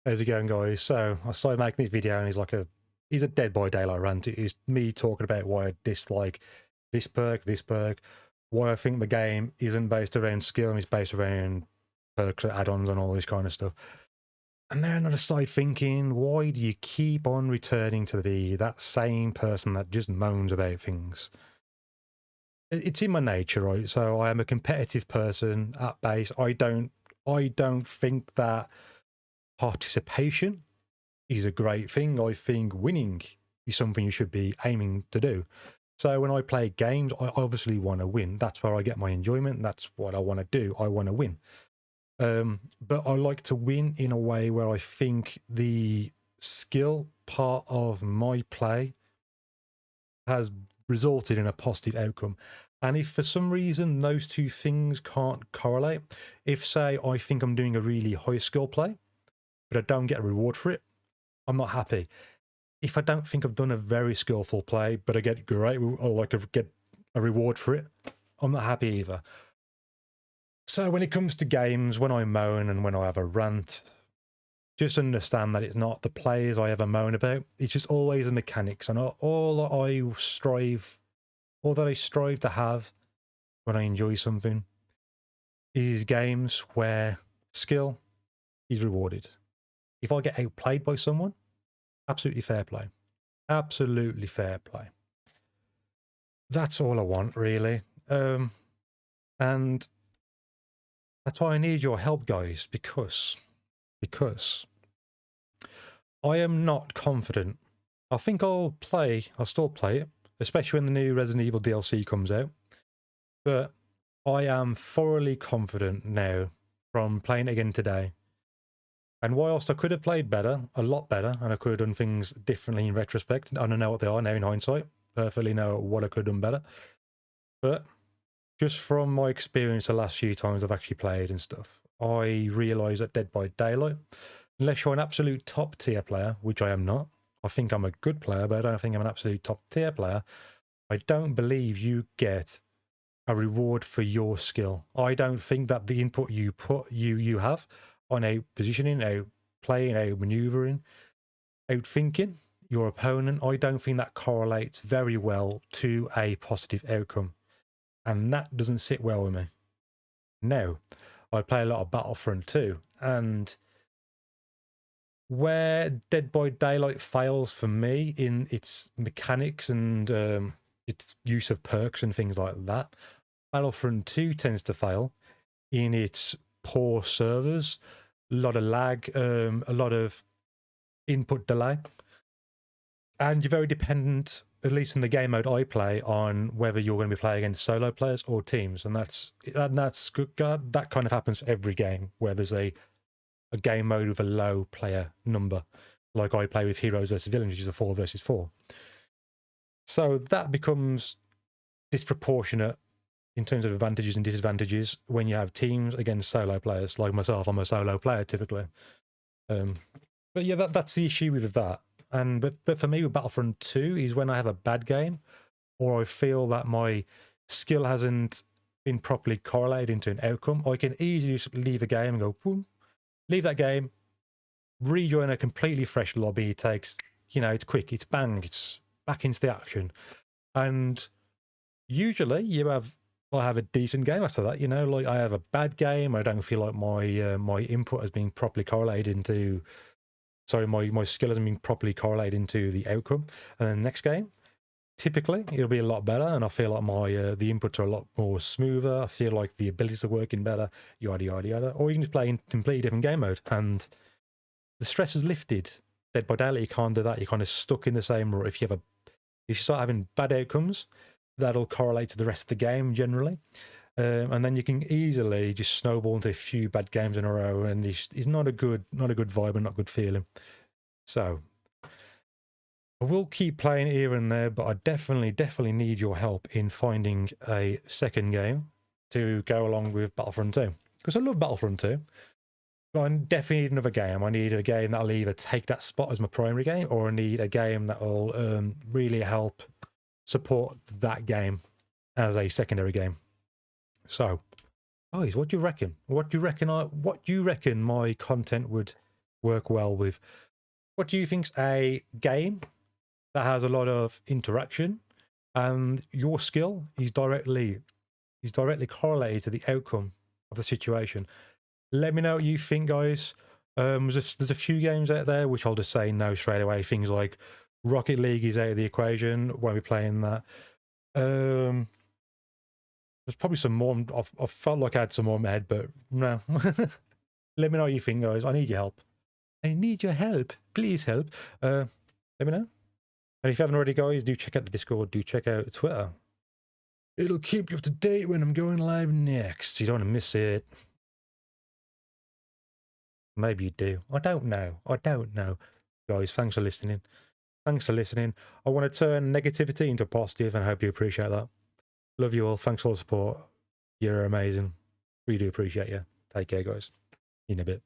How's it going, guys? So I started making this video, and he's a Dead by Daylight rant. It's me talking about why I dislike this perk, why I think the game isn't based around skill and it's based around perks, add-ons, and all this kind of stuff. And then I started thinking, why do you keep on returning to be that same person that just moans about things? It's in my nature, right? So I am a competitive person at base. I don't think that participation is a great thing. I think winning is something you should be aiming to do. So when I play games, I obviously want to win. That's where I get my enjoyment. That's what I want to do. I want to win. But I like to win in a way where I think the skill part of my play has resulted in a positive outcome. And if for some reason those two things can't correlate, if say I think I'm doing a really high skill play, but I don't get a reward for it, I'm not happy. If I don't think I've done a very skillful play, but I get great, or like I get a reward for it, I'm not happy either. So when it comes to games, when I moan and when I have a rant, just understand that it's not the players I ever moan about. It's just always the mechanics, and all that I strive to have when I enjoy something is games where skill is rewarded. If I get outplayed by someone, absolutely fair play. Absolutely fair play. That's all I want, really. And that's why I need your help, guys, because I am not confident. I think I'll still play it, especially when the new Resident Evil DLC comes out. But I am thoroughly confident now from playing it again today. And whilst I could have played better, a lot better, and I could have done things differently in retrospect, I don't know what they are now in hindsight, perfectly know what I could have done better. But just from my experience the last few times I've actually played and stuff, I realise that Dead by Daylight, unless you're an absolute top tier player, which I am not, I think I'm a good player, but I don't think I'm an absolute top tier player, I don't believe you get a reward for your skill. I don't think that the input you have on out positioning, out playing, out maneuvering, out thinking your opponent, I don't think that correlates very well to a positive outcome. And that doesn't sit well with me. Now, I play a lot of Battlefront 2, and where Dead by Daylight fails for me in its mechanics and its use of perks and things like that, Battlefront 2 tends to fail in its poor servers, a lot of lag, a lot of input delay, and you're very dependent, at least in the game mode I play, on whether you're going to be playing against solo players or teams, and that's good. That kind of happens for every game where there's a game mode with a low player number, like I play with Heroes versus Villains, which is a 4 versus 4. So that becomes disproportionate in terms of advantages and disadvantages when you have teams against solo players. Like myself, I'm a solo player typically. But yeah, that's the issue with that. And but for me with Battlefront 2 is when I have a bad game, or I feel that my skill hasn't been properly correlated into an outcome, I can easily just leave a game and go, boom, leave that game, rejoin a completely fresh lobby. It takes, it's quick, it's bang, it's back into the action. And usually I have a decent game after that, like I have a bad game, I don't feel like my input has been properly correlated into, my skill hasn't been properly correlated into the outcome. And then the next game, typically it'll be a lot better, and I feel like my the inputs are a lot more smoother. I feel like the abilities are working better, yada yada yada. Or you can just play in completely different game mode, and the stress is lifted. Dead by Daylight, you can't do that. You're kind of stuck in the same rut. If you start having bad outcomes, that'll correlate to the rest of the game generally. And then you can easily just snowball into a few bad games in a row, and it's not a good vibe and not a good feeling. So I will keep playing here and there, but I definitely need your help in finding a second game to go along with Battlefront 2. Because I love Battlefront 2. But I definitely need another game. I need a game that'll either take that spot as my primary game, or I need a game that will really help support that game as a secondary game. So, guys, what do you reckon? What do you reckon my content would work well with. What do you think's a game that has a lot of interaction and your skill is directly correlated to the outcome of the situation? Let me know what you think, guys. There's a few games out there which I'll just say no straight away. Things like Rocket League is out of the equation. Won't be playing that. There's probably some more. I felt like I had some more in my head, but no. Let me know what you think, guys. I need your help. I need your help. Please help. Let me know. And if you haven't already, guys, do check out the Discord. Do check out Twitter. It'll keep you up to date when I'm going live next. You don't want to miss it. Maybe you do. I don't know. Guys, thanks for listening. I want to turn negativity into positive, and I hope you appreciate that. Love you all. Thanks for all the support. You're amazing. Really do appreciate you. Take care, guys. In a bit.